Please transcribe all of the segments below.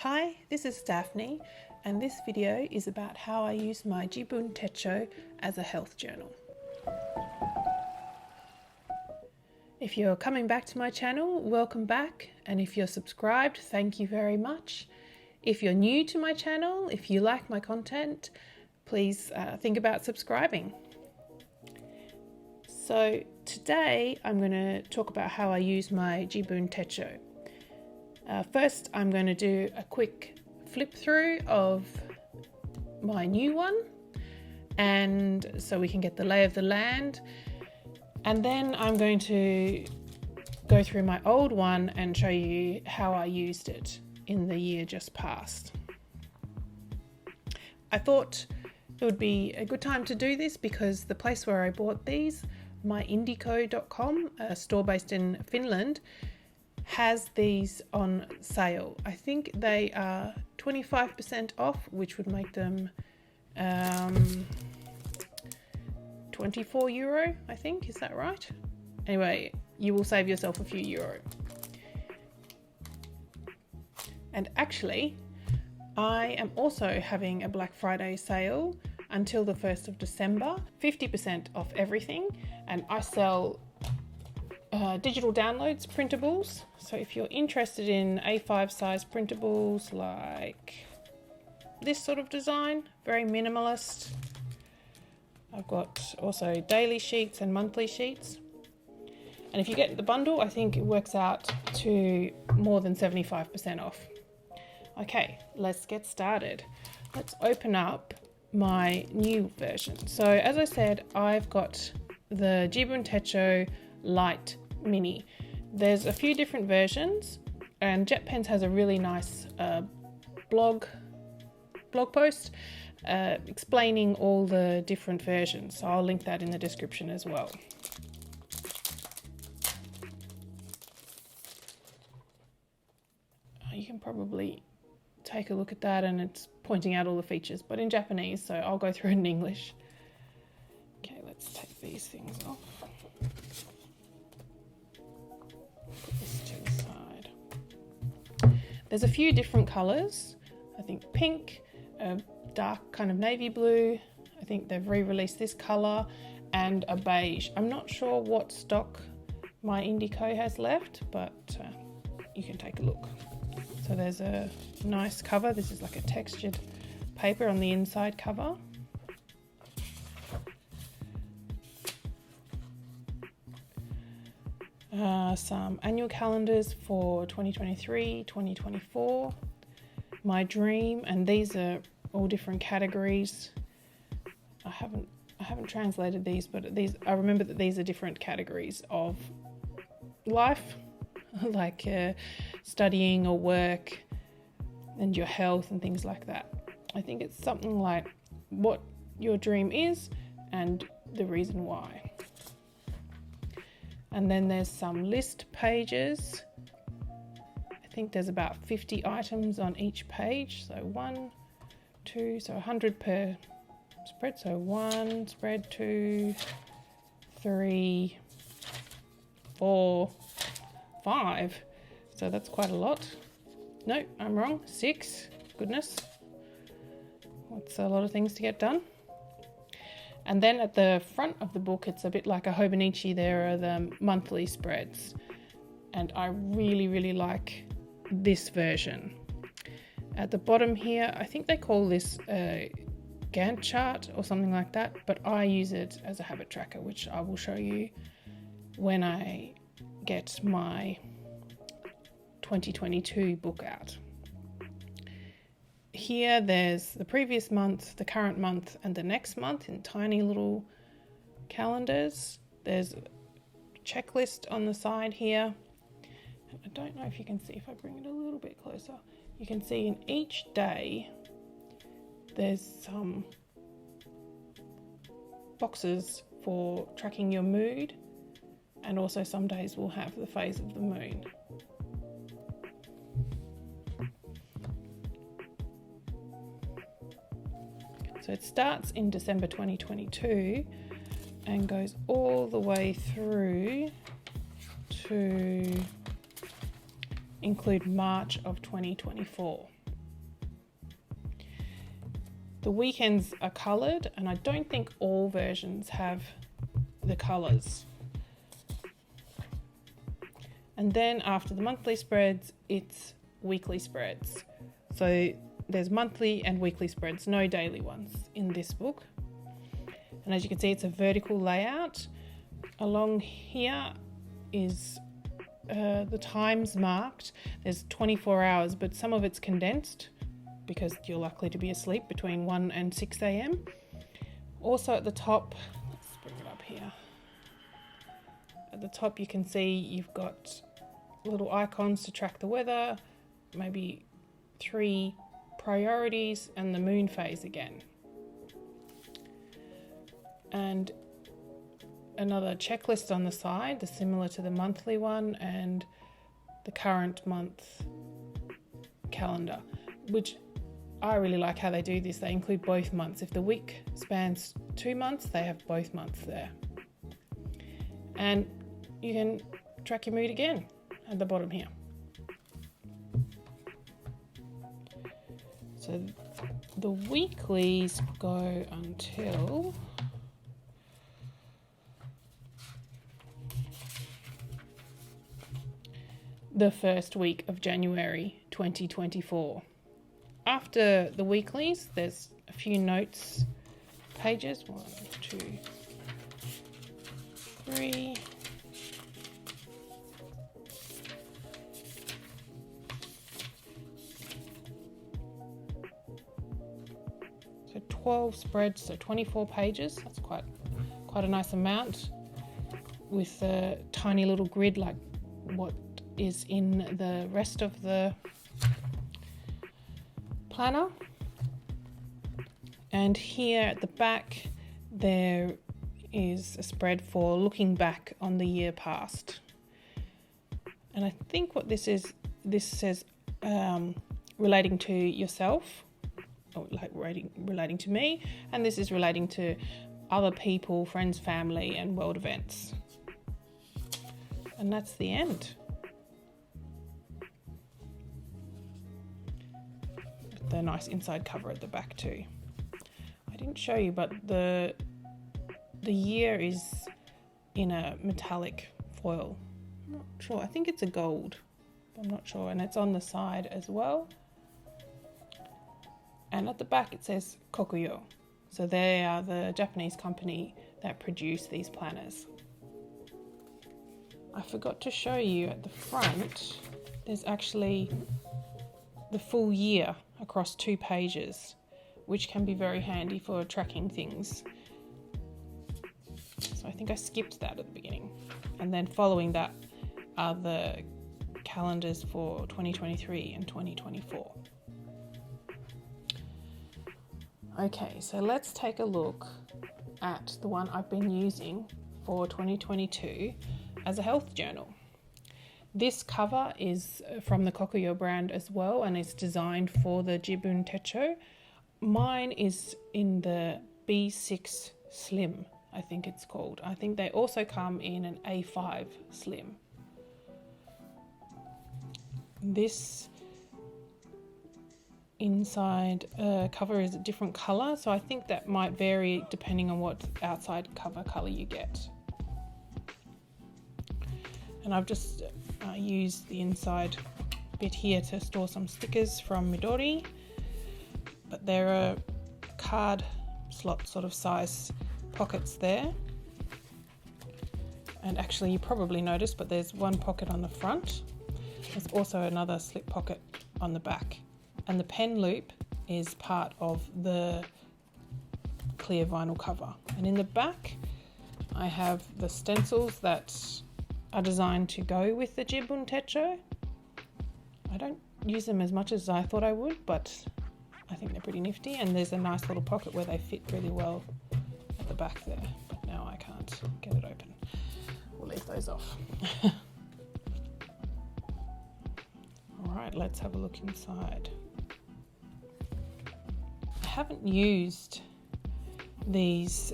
Hi, this is Daphne, and this video is about how I use my Jibun Techo as a health journal. If you're coming back to my channel, welcome back, and if you're subscribed, thank you very much. If you're new to my channel, if you like my content, please think about subscribing. So today I'm going to talk about how I use my Jibun Techo. First, I'm going to do a quick flip through of my new one, and so we can get the lay of the land. And then I'm going to go through my old one and show you how I used it in the year just past. I thought it would be a good time to do this because the place where I bought these, myindico.com, a store based in Finland, has these on sale. I think they are 25% off, which would make them €24, I think. Is that right? Anyway, you will save yourself a few euro. And actually, I am also having a Black Friday sale until the 1st of December, 50% off everything, and I sell digital downloads, printables. So if you're interested in A5 size printables like this sort of design, very minimalist. I've got also daily sheets and monthly sheets. And if you get the bundle, I think it works out to more than 75% off. Okay, let's get started. Let's open up my new version. So as I said, I've got the Jibun Techo Lite Mini. There's a few different versions, and JETPENS has a really nice blog post explaining all the different versions. So I'll link that in the description as well. You can probably take a look at that, and it's pointing out all the features, but in Japanese, so I'll go through it in English. Okay, let's take these things off. Put this to the side. There's a few different colours. I think pink, a dark kind of navy blue. I think they've re-released this colour, and a beige. I'm not sure what stock my Indico has left, but you can take a look. So there's a nice cover. This is like a textured paper on the inside cover. Some annual calendars for 2023, 2024, my dream, and these are all different categories. I haven't translated these, but I remember that these are different categories of life, like studying or work and your health and things like that. I think it's something like what your dream is and the reason why. And then there's some list pages. I think there's about 50 items on each page. So 1, 2, so 100 per spread. So 1 spread, 2, 3, 4, 5. So that's quite a lot. No, I'm wrong. 6. Goodness. That's a lot of things to get done. And then at the front of the book, it's a bit like a Hobonichi. There are the monthly spreads. And I really, really like this version. At the bottom here, I think they call this a Gantt chart or something like that, but I use it as a habit tracker, which I will show you when I get my 2022 book out. Here there's the previous month, the current month, and the next month in tiny little calendars. There's a checklist on the side here. I don't know if you can see, if I bring it a little bit closer, you can see in each day there's some boxes for tracking your mood, and also some days will have the phase of the moon. So it starts in December 2022 and goes all the way through to include March of 2024. The weekends are coloured, and I don't think all versions have the colours. And then after the monthly spreads, it's weekly spreads. So there's monthly and weekly spreads, no daily ones in this book. And as you can see, it's a vertical layout. Along here is the times marked. There's 24 hours, but some of it's condensed because you're likely to be asleep between 1 and 6 a.m. Also at the top, let's bring it up here. At the top you can see you've got little icons to track the weather, maybe 3 priorities, and the moon phase again. And another checklist on the side, similar to the monthly one, and the current month calendar, which I really like how they do this. They include both months. If the week spans 2 months, they have both months there. And you can track your mood again at the bottom here. So the weeklies go until the first week of January 2024. After the weeklies, there's a few notes pages. 1, 2, 3. So 12 spreads, so 24 pages. That's quite a nice amount, with a tiny little grid like what is in the rest of the planner. And here at the back there is a spread for looking back on the year past. And I think what this is, this says relating to yourself, or like relating to me, and this is relating to other people, friends, family, and world events. And that's the end. The nice inside cover at the back too. I didn't show you, but the year is in a metallic foil. I'm not sure. I think it's a gold. I'm not sure. And it's on the side as well. And at the back it says Kokuyo. So they are the Japanese company that produce these planners. I forgot to show you at the front, there's actually the full year across 2 pages, which can be very handy for tracking things. So I think I skipped that at the beginning. And then following that are the calendars for 2023 and 2024. Okay, so let's take a look at the one I've been using for 2022 as a health journal. This cover is from the Kokuyo brand as well, and it's designed for the Jibun Techo. Mine is in the B6 Slim, I think it's called. I think they also come in an A5 Slim. This inside cover is a different colour, so I think that might vary depending on what outside cover colour you get. And I've just used the inside bit here to store some stickers from Midori, but there are card slot sort of size pockets there. And actually you probably noticed, but there's one pocket on the front. There's also another slip pocket on the back. And the pen loop is part of the clear vinyl cover. And in the back, I have the stencils that are designed to go with the Jibun Techo. I don't use them as much as I thought I would, but I think they're pretty nifty. And there's a nice little pocket where they fit really well at the back there. But now I can't get it open. We'll leave those off. All right, let's have a look inside. I haven't used these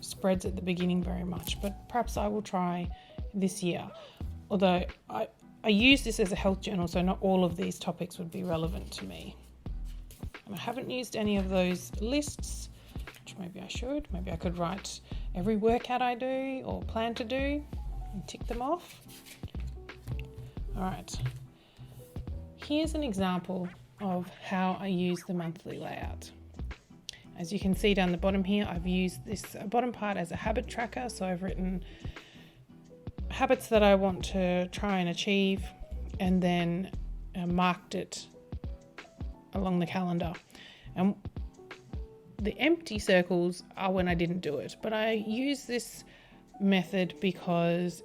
spreads at the beginning very much, but perhaps I will try this year. Although I use this as a health journal, so not all of these topics would be relevant to me. And I haven't used any of those lists, which maybe I should. Maybe I could write every workout I do or plan to do and tick them off. All right. Here's an example of how I use the monthly layout. As you can see down the bottom here, I've used this bottom part as a habit tracker. So I've written habits that I want to try and achieve, and then marked it along the calendar. And the empty circles are when I didn't do it, but I use this method because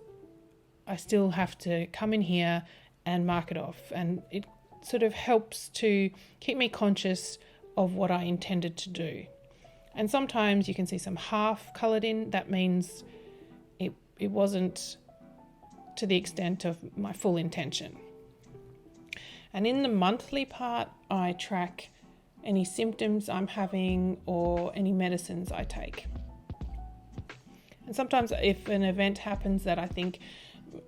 I still have to come in here and mark it off, and it sort of helps to keep me conscious of what I intended to do. And sometimes you can see some half coloured in. That means it wasn't to the extent of my full intention. And in the monthly part, I track any symptoms I'm having or any medicines I take. And sometimes if an event happens that I think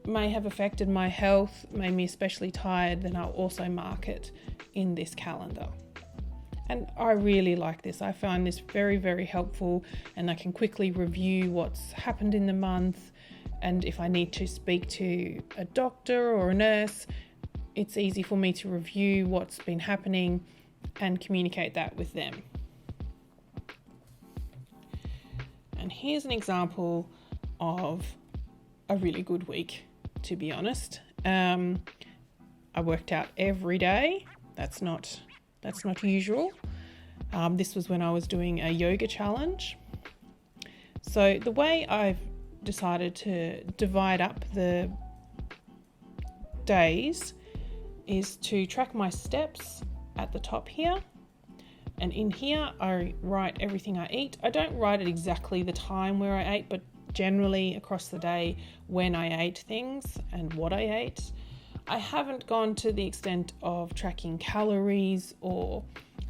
may have affected my health, made me especially tired, then I'll also mark it in this calendar. And I really like this. I find this very, very helpful, and I can quickly review what's happened in the month. And if I need to speak to a doctor or a nurse, it's easy for me to review what's been happening and communicate that with them. And here's an example of a really good week, to be honest. I worked out every day. That's not usual. This was when I was doing a yoga challenge. So the way I've decided to divide up the days is to track my steps at the top here. And in here, I write everything I eat. I don't write it exactly the time where I ate, but generally across the day when I ate things and what I ate. I haven't gone to the extent of tracking calories or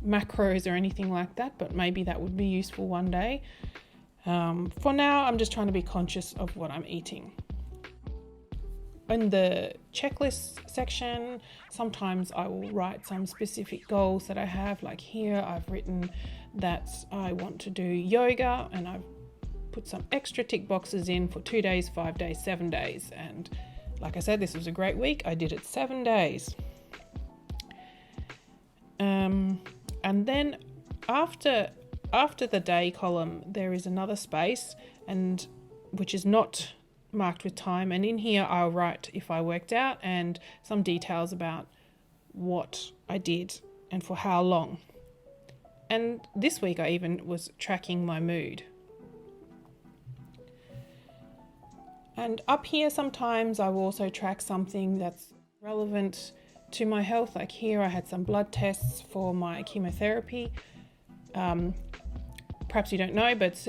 macros or anything like that, but maybe that would be useful one day. For now, I'm just trying to be conscious of what I'm eating. In the checklist section, sometimes I will write some specific goals that I have. Like here, I've written that I want to do yoga, and I've put some extra tick boxes in for 2 days, 5 days, 7 days. And like I said, this was a great week. I did it 7 days. And then after the day column, there is another space, and which is not marked with time. And in here, I'll write if I worked out and some details about what I did and for how long. And this week, I even was tracking my mood. And up here, sometimes I will also track something that's relevant to my health. Like here, I had some blood tests for my chemotherapy. Perhaps you don't know, but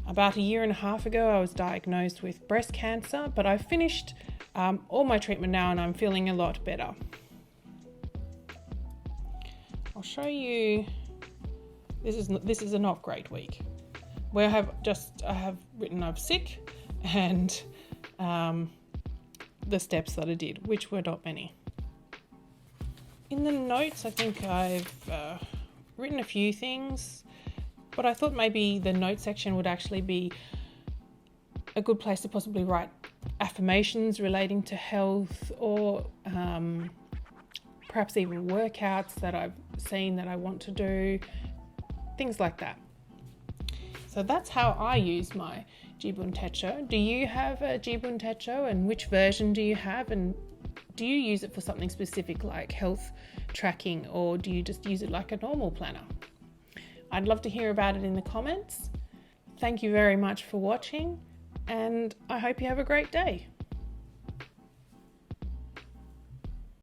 about 1.5 years ago, I was diagnosed with breast cancer, but I've finished all my treatment now, and I'm feeling a lot better. I'll show you. This is a not great week, where I have written I'm sick, and the steps that I did, which were not many. In the notes, I think I've written a few things, but I thought maybe the note section would actually be a good place to possibly write affirmations relating to health, or perhaps even workouts that I've seen that I want to do, things like that. So that's how I use my Jibun Techo. Do you have a Jibun Techo, and which version do you have? And do you use it for something specific like health tracking, or do you just use it like a normal planner? I'd love to hear about it in the comments. Thank you very much for watching, and I hope you have a great day.